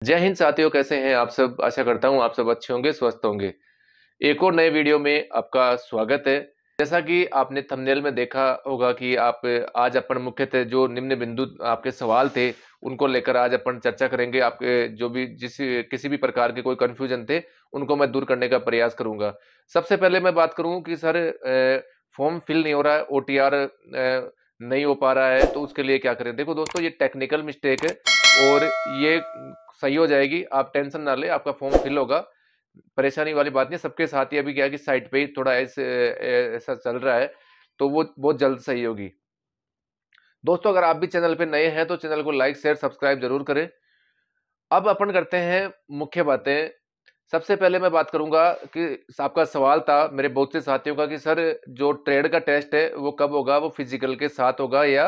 जय हिंद साथियों, कैसे हैं आप सब। आशा करता हूं आप सब अच्छे होंगे, स्वस्थ होंगे। एक और नए वीडियो में आपका स्वागत है। जैसा कि आपने थंबनेल में देखा होगा कि आप आज अपन मुख्यतः जो निम्न बिंदु आपके सवाल थे उनको लेकर आज अपन चर्चा करेंगे। आपके जो भी किसी भी प्रकार के कोई कंफ्यूजन थे उनको मैं दूर करने का प्रयास करूंगा। सबसे पहले मैं बात करूं कि सर फॉर्म फिल नहीं हो रहा है, ओटीआर नहीं हो पा रहा है, तो उसके लिए क्या करें। देखो दोस्तों, ये टेक्निकल मिस्टेक है और ये सही हो जाएगी, आप टेंशन ना ले, आपका फॉर्म फिल होगा। परेशानी वाली बात नहीं, सबके साथ ही अभी क्या है कि साइट पे ही थोड़ा ऐसा चल रहा है, तो वो बहुत जल्द सही होगी। दोस्तों, अगर आप भी चैनल पे नए हैं तो चैनल को लाइक शेयर सब्सक्राइब जरूर करें। अब अपन करते हैं मुख्य बातें। सबसे पहले मैं बात करूंगा कि आपका सवाल था मेरे बहुत से साथियों का कि सर जो ट्रेड का टेस्ट है वो कब होगा, वो फिजिकल के साथ होगा या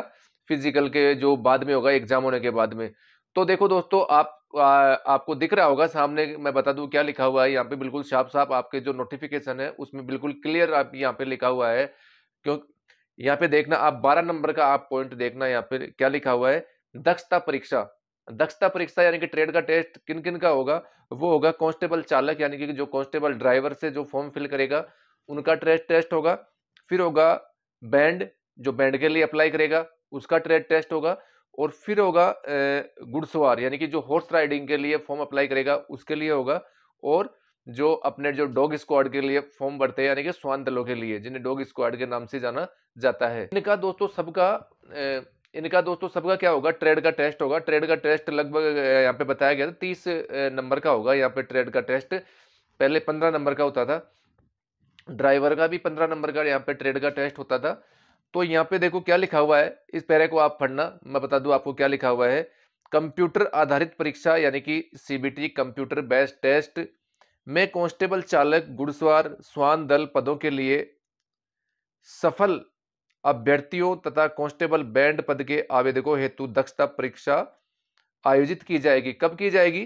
फिजिकल के जो बाद में होगा, एग्जाम होने के बाद में। तो देखो दोस्तों, आपको दिख रहा होगा सामने, मैं बता दूं क्या लिखा हुआ है यहाँ पे, बिल्कुल साफ साफ आपके जो नोटिफिकेशन है उसमें बिल्कुल क्लियर आप यहाँ पे लिखा हुआ है। क्यों, यहाँ पे देखना आप 12 नंबर का आप पॉइंट देखना, यहाँ पे क्या लिखा हुआ है, दक्षता परीक्षा। दक्षता परीक्षा यानी कि ट्रेड का टेस्ट किन किन का होगा, वो होगा कांस्टेबल चालक, यानी कि जो कांस्टेबल ड्राइवर से जो फॉर्म फिल करेगा उनका ट्रेड टेस्ट होगा। फिर होगा बैंड, जो बैंड के लिए अप्लाई करेगा उसका ट्रेड टेस्ट होगा। और फिर होगा घुड़सवार, यानी कि जो हॉर्स राइडिंग के लिए फॉर्म अप्लाई करेगा उसके लिए होगा। और जो अपने जो डॉग स्क्वाड के लिए फॉर्म भरते हैं, यानी कि श्वान दलों के लिए, जिन्हें डॉग स्क्वाड के नाम से जाना जाता है, इनका दोस्तों सबका क्या होगा, ट्रेड का टेस्ट होगा। ट्रेड का टेस्ट लगभग यहाँ पे बताया गया था 30 नंबर का होगा। यहाँ पे ट्रेड का टेस्ट पहले 15 नंबर का होता था, ड्राइवर का भी 15 नंबर का यहाँ पे ट्रेड का टेस्ट होता था। तो यहाँ पे देखो क्या लिखा हुआ है, इस पैरे को आप पढ़ना, मैं बता दूं आपको क्या लिखा हुआ है। कंप्यूटर आधारित परीक्षा यानी कि सीबीटी, कंप्यूटर बेस्ड टेस्ट में कांस्टेबल चालक, घुड़सवार, श्वान दल पदों के लिए सफल अभ्यर्थियों तथा कांस्टेबल बैंड पद के आवेदकों हेतु दक्षता परीक्षा आयोजित की जाएगी। कब की जाएगी,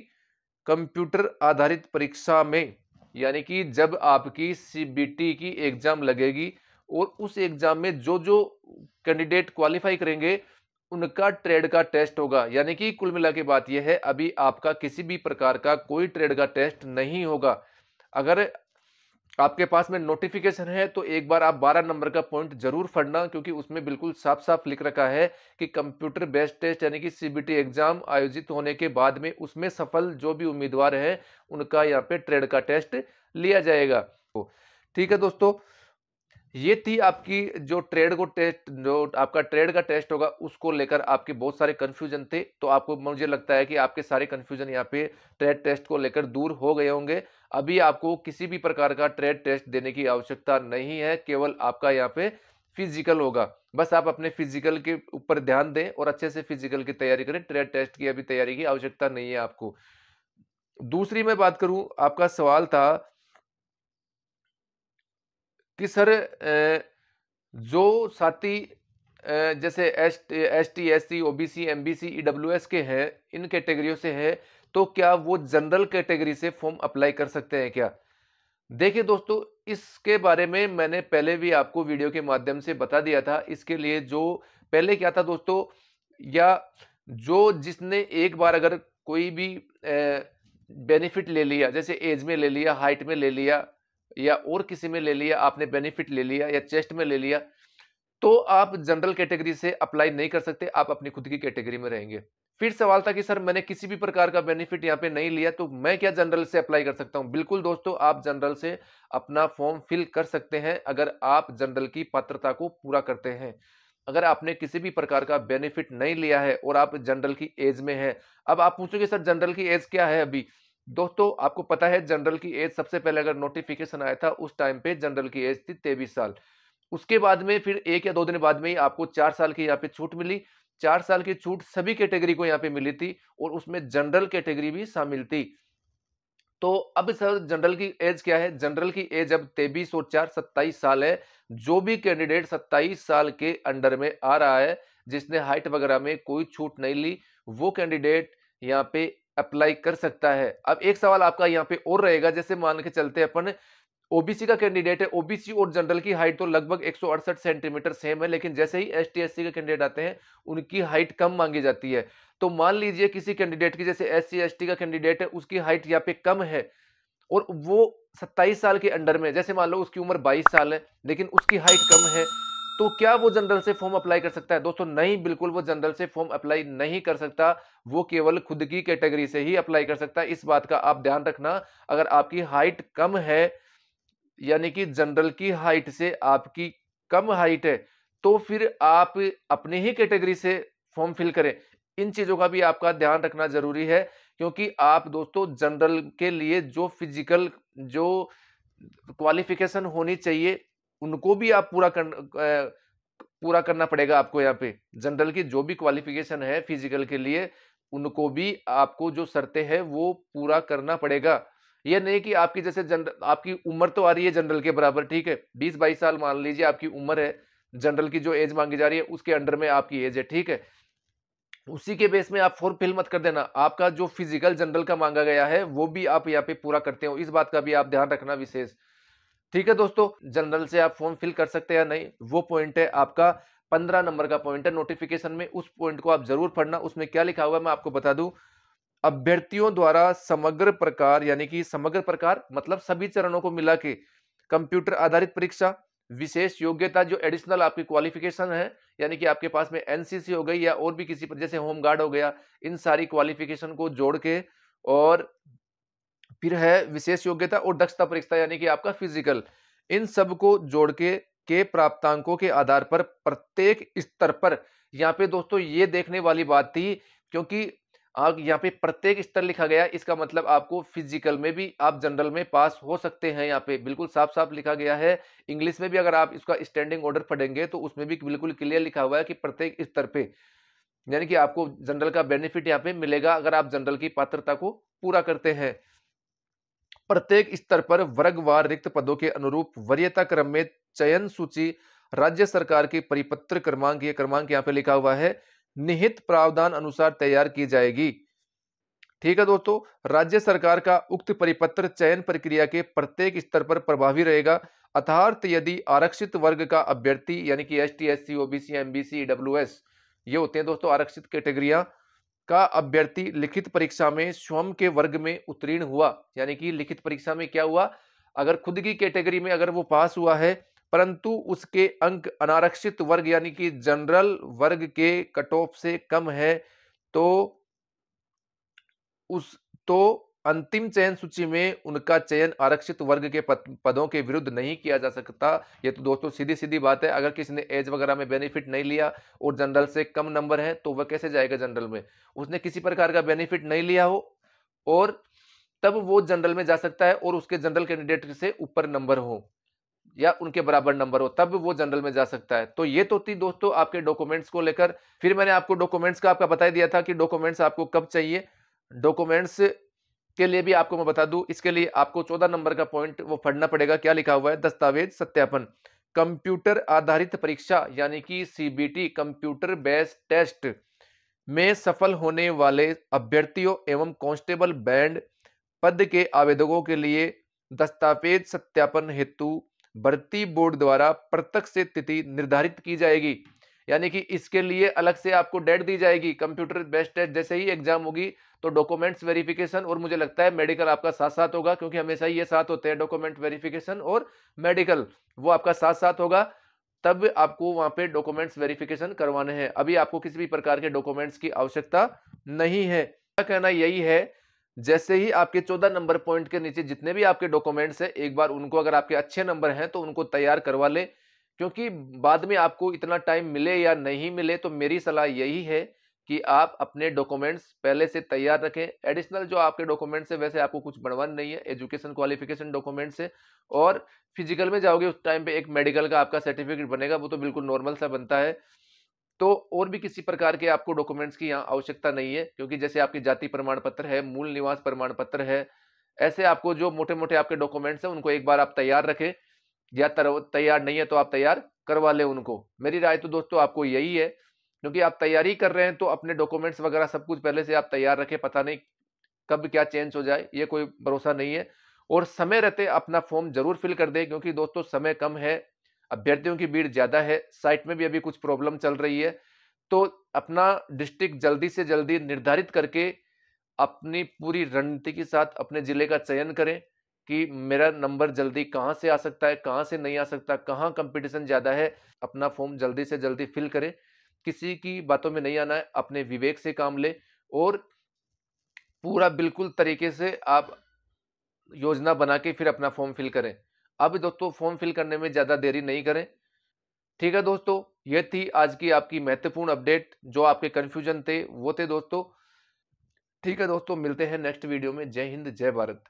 कंप्यूटर आधारित परीक्षा में, यानी कि जब आपकी सीबीटी की एग्जाम लगेगी और उस एग्जाम में जो जो कैंडिडेट क्वालिफाई करेंगे उनका ट्रेड का टेस्ट होगा। यानी कि कुल मिला के बात यह है, अभी आपका किसी भी प्रकार का कोई ट्रेड का टेस्ट नहीं होगा। अगर आपके पास में नोटिफिकेशन है तो एक बार आप 12 नंबर का पॉइंट जरूर पढ़ना, क्योंकि उसमें बिल्कुल साफ साफ लिख रखा है कि कंप्यूटर बेस्ड टेस्ट यानी कि सीबीटी एग्जाम आयोजित होने के बाद में उसमें सफल जो भी उम्मीदवार है उनका यहाँ पे ट्रेड का टेस्ट लिया जाएगा। ठीक है दोस्तों, ये थी आपकी जो ट्रेड को टेस्ट, जो आपका ट्रेड का टेस्ट होगा उसको लेकर आपके बहुत सारे कंफ्यूजन थे। तो आपको, मुझे लगता है कि आपके सारे कंफ्यूजन यहाँ पे ट्रेड टेस्ट को लेकर दूर हो गए होंगे। अभी आपको किसी भी प्रकार का ट्रेड टेस्ट देने की आवश्यकता नहीं है, केवल आपका यहाँ पे फिजिकल होगा। बस आप अपने फिजिकल के ऊपर ध्यान दें और अच्छे से फिजिकल की तैयारी करें। ट्रेड टेस्ट की अभी तैयारी की आवश्यकता नहीं है आपको। दूसरी मैं बात करूं, आपका सवाल था कि सर जो साथी जैसे S T S C OBC MBC EWS के हैं, इन कैटेगरियों से है, तो क्या वो जनरल कैटेगरी से फॉर्म अप्लाई कर सकते हैं क्या। देखिए दोस्तों, इसके बारे में मैंने पहले भी आपको वीडियो के माध्यम से बता दिया था। इसके लिए जो पहले क्या था दोस्तों, या जो जिसने एक बार अगर कोई भी बेनिफिट ले लिया, जैसे एज में ले लिया, हाइट में ले लिया, या और किसी में ले लिया, आपने बेनिफिट ले लिया या चेस्ट में ले लिया, तो आप जनरल कैटेगरी से अप्लाई नहीं कर सकते, आप अपनी खुद की कैटेगरी में रहेंगे। फिर सवाल था कि सर मैंने किसी भी प्रकार का बेनिफिट यहाँ पे नहीं लिया तो मैं क्या जनरल से अप्लाई कर सकता हूं। बिल्कुल दोस्तों, आप जनरल से अपना फॉर्म फिल कर सकते हैं अगर आप जनरल की पात्रता को पूरा करते हैं। अगर आपने किसी भी प्रकार का बेनिफिट नहीं लिया है और आप जनरल की एज में है। अब आप पूछोगे सर जनरल की एज क्या है अभी। दोस्तों, आपको पता है जनरल की एज, सबसे पहले अगर नोटिफिकेशन आया था उस टाइम पे जनरल की एज थी 23 साल। उसके बाद में फिर 1 या 2 दिन बाद में ही आपको 4 साल की यहाँ पे छूट मिली। 4 साल की छूट सभी कैटेगरी को यहाँ पे मिली थी और उसमें जनरल कैटेगरी भी शामिल थी। तो अब सर जनरल की एज क्या है, जनरल की एज अब 23 और 4 27 साल है। जो भी कैंडिडेट 27 साल के अंडर में आ रहा है, जिसने हाइट वगैरह में कोई छूट नहीं ली, वो कैंडिडेट यहाँ पे अप्लाई कर सकता है। अब एक सवाल आपका यहाँ पे और रहेगा, जैसे मान के चलते अपन ओबीसी का कैंडिडेट है, ओबीसी और जनरल की हाइट तो लगभग 168 सेंटीमीटर सेम है, लेकिन जैसे ही एसटी एससी के कैंडिडेट आते हैं उनकी हाइट कम मांगी जाती है। तो मान लीजिए किसी कैंडिडेट की, जैसे एससी एसटी का कैंडिडेट है, उसकी हाइट यहाँ पे कम है और वो 27 साल के अंडर में, जैसे मान लो उसकी उम्र 22 साल है लेकिन उसकी हाइट कम है, तो क्या वो जनरल से फॉर्म अप्लाई कर सकता है? दोस्तों नहीं, बिल्कुल वो जनरल से फॉर्म अप्लाई नहीं कर सकता। वो केवल खुद की कैटेगरी से ही अप्लाई कर सकता है। इस बात का आप ध्यान रखना। अगर आपकी हाइट कम है, यानी कि जनरल की हाइट से आपकी कम हाइट है, तो फिर आप अपनी ही कैटेगरी से फॉर्म फिल करें। इन चीजों का भी आपका ध्यान रखना जरूरी है, क्योंकि आप दोस्तों जनरल के लिए जो फिजिकल जो क्वालिफिकेशन होनी चाहिए उनको भी आप पूरा करना पड़ेगा आपको। यहाँ पे जनरल की जो भी क्वालिफिकेशन है फिजिकल के लिए, उनको भी आपको जो शर्तें हैं वो पूरा करना पड़ेगा। ये नहीं कि आपकी जैसे जनरल, आपकी उम्र तो आ रही है जनरल के बराबर, ठीक है, 20-22 साल मान लीजिए आपकी उम्र है, जनरल की जो एज मांगी जा रही है उसके अंडर में आपकी एज है, ठीक है, उसी के बेस में आप फॉर्म फिल मत कर देना। आपका जो फिजिकल जनरल का मांगा गया है वो भी आप यहाँ पे पूरा करते हो, इस बात का भी आप ध्यान रखना विशेष। ठीक है दोस्तों, जनरल से आप फॉर्म फिल कर सकते हैं या नहीं, वो पॉइंट है आपका 15 नंबर का पॉइंट है नोटिफिकेशन में। उस पॉइंट को आप जरूर पढ़ना। उसमें क्या लिखा हुआ है मैं आपको बता दूं। अभ्यर्थियों द्वारा समग्र प्रकार, यानी कि समग्र प्रकार मतलब सभी चरणों को मिला के कंप्यूटर आधारित परीक्षा, विशेष योग्यता जो एडिशनल आपकी क्वालिफिकेशन है, यानी कि आपके पास में एनसीसी हो गई या और भी किसी पर जैसे होमगार्ड हो गया, इन सारी क्वालिफिकेशन को जोड़ के, और फिर है विशेष योग्यता और दक्षता परीक्षा यानी कि आपका फिजिकल, इन सब को जोड़ के प्राप्तांकों के आधार पर प्रत्येक स्तर पर, यहाँ पे दोस्तों ये देखने वाली बात थी, क्योंकि आप यहाँ पे प्रत्येक स्तर लिखा गया, इसका मतलब आपको फिजिकल में भी आप जनरल में पास हो सकते हैं। यहाँ पे बिल्कुल साफ साफ लिखा गया है। इंग्लिश में भी अगर आप इसका स्टैंडिंग ऑर्डर पढ़ेंगे तो उसमें भी बिल्कुल क्लियर लिखा हुआ है कि प्रत्येक स्तर पे, यानी कि आपको जनरल का बेनिफिट यहाँ पे मिलेगा अगर आप जनरल की पात्रता को पूरा करते हैं। प्रत्येक स्तर पर वर्गवार रिक्त पदों के अनुरूप वरीयता क्रम में चयन सूची राज्य सरकार के परिपत्र क्रमांक, ये क्रमांक यहाँ पे लिखा हुआ है, निहित प्रावधान अनुसार तैयार की जाएगी। ठीक है दोस्तों, राज्य सरकार का उक्त परिपत्र चयन प्रक्रिया के प्रत्येक स्तर पर प्रभावी रहेगा। अर्थात यदि आरक्षित वर्ग का अभ्यर्थी, यानी कि ST SC OBC MBC EWS, ये होते हैं दोस्तों आरक्षित कैटेगरियां, का अभ्यर्थी लिखित परीक्षा में स्वयं के वर्ग में उत्तीर्ण हुआ, यानी कि लिखित परीक्षा में क्या हुआ, अगर खुद की कैटेगरी में अगर वो पास हुआ है परंतु उसके अंक अनारक्षित वर्ग यानी कि जनरल वर्ग के कट ऑफ से कम है, तो उस तो अंतिम चयन सूची में उनका चयन आरक्षित वर्ग के पदों के विरुद्ध नहीं किया जा सकता। ये तो दोस्तों सीधी सीधी बात है। अगर किसी ने एज वगैरह में बेनिफिट नहीं लिया और जनरल से कम नंबर है तो वह कैसे जाएगा जनरल में? उसने किसी प्रकार का बेनिफिट नहीं लिया हो और तब वो जनरल में जा सकता है, और उसके जनरल कैंडिडेट से ऊपर नंबर हो या उनके बराबर नंबर हो, तब वो जनरल में जा सकता है। तो ये तो थी दोस्तों आपके डॉक्यूमेंट्स को लेकर। फिर मैंने आपको डॉक्यूमेंट्स का आपका बता दिया था कि डॉक्यूमेंट्स आपको कब चाहिए। डॉक्यूमेंट्स के लिए भी आपको मैं बता दूं, इसके लिए आपको 14 नंबर का पॉइंट वो पढ़ना पड़ेगा। क्या लिखा हुआ है? दस्तावेज सत्यापन, कंप्यूटर आधारित परीक्षा यानी कि सीबीटी कंप्यूटर बेस्ड टेस्ट में सफल होने वाले अभ्यर्थियों एवं कांस्टेबल बैंड पद के आवेदकों के लिए दस्तावेज सत्यापन हेतु भर्ती बोर्ड द्वारा प्रत्यक्ष से तिथि निर्धारित की जाएगी। यानी कि इसके लिए अलग से आपको डेट दी जाएगी। कंप्यूटर बेस्ड टेस्ट जैसे ही एग्जाम होगी तो डॉक्यूमेंट्स वेरिफिकेशन और मुझे लगता है मेडिकल आपका साथ साथ होगा, क्योंकि हमेशा ही ये साथ होते हैं, डॉक्यूमेंट वेरिफिकेशन और मेडिकल, वो आपका साथ साथ होगा। तब आपको वहां पे डॉक्यूमेंट्स वेरिफिकेशन करवाने हैं। अभी आपको किसी भी प्रकार के डॉक्यूमेंट्स की आवश्यकता नहीं है। क्या कहना यही है, जैसे ही आपके 14 नंबर पॉइंट के नीचे जितने भी आपके डॉक्यूमेंट्स हैं, एक बार उनको, अगर आपके अच्छे नंबर हैं तो उनको तैयार करवा ले, क्योंकि बाद में आपको इतना टाइम मिले या नहीं मिले तो मेरी सलाह यही है कि आप अपने डॉक्यूमेंट्स पहले से तैयार रखें। एडिशनल जो आपके डॉक्यूमेंट्स है वैसे आपको कुछ बनवाना नहीं है, एजुकेशन क्वालिफिकेशन डॉक्यूमेंट्स है, और फिजिकल में जाओगे उस टाइम पे एक मेडिकल का आपका सर्टिफिकेट बनेगा, वो तो बिल्कुल नॉर्मल सा बनता है। तो और भी किसी प्रकार के आपको डॉक्यूमेंट्स की यहाँ आवश्यकता नहीं है, क्योंकि जैसे आपकी जाति प्रमाण पत्र है, मूल निवास प्रमाण पत्र है, ऐसे आपको जो मोटे मोटे आपके डॉक्यूमेंट्स हैं उनको एक बार आप तैयार रखें, या तैयार नहीं है तो आप तैयार करवा लें उनको। मेरी राय तो दोस्तों आपको यही है, क्योंकि आप तैयारी कर रहे हैं तो अपने डॉक्यूमेंट्स वगैरह सब कुछ पहले से आप तैयार रखें। पता नहीं कब क्या चेंज हो जाए, ये कोई भरोसा नहीं है। और समय रहते अपना फॉर्म जरूर फिल कर दें, क्योंकि दोस्तों समय कम है, अभ्यर्थियों की भीड़ ज्यादा है, साइट में भी अभी कुछ प्रॉब्लम चल रही है। तो अपना डिस्ट्रिक्ट जल्दी से जल्दी निर्धारित करके अपनी पूरी रणनीति के साथ अपने जिले का चयन करें कि मेरा नंबर जल्दी कहां से आ सकता है, कहां से नहीं आ सकता, कहां कंपटीशन ज्यादा है। अपना फॉर्म जल्दी से जल्दी फिल करें, किसी की बातों में नहीं आना है, अपने विवेक से काम ले और पूरा बिल्कुल तरीके से आप योजना बना के फिर अपना फॉर्म फिल करें। अब दोस्तों फॉर्म फिल करने में ज्यादा देरी नहीं करें। ठीक है दोस्तों, ये थी आज की आपकी महत्वपूर्ण अपडेट। जो आपके कंफ्यूजन थे वो थे दोस्तों। ठीक है दोस्तों, मिलते हैं नेक्स्ट वीडियो में। जय हिंद, जय भारत।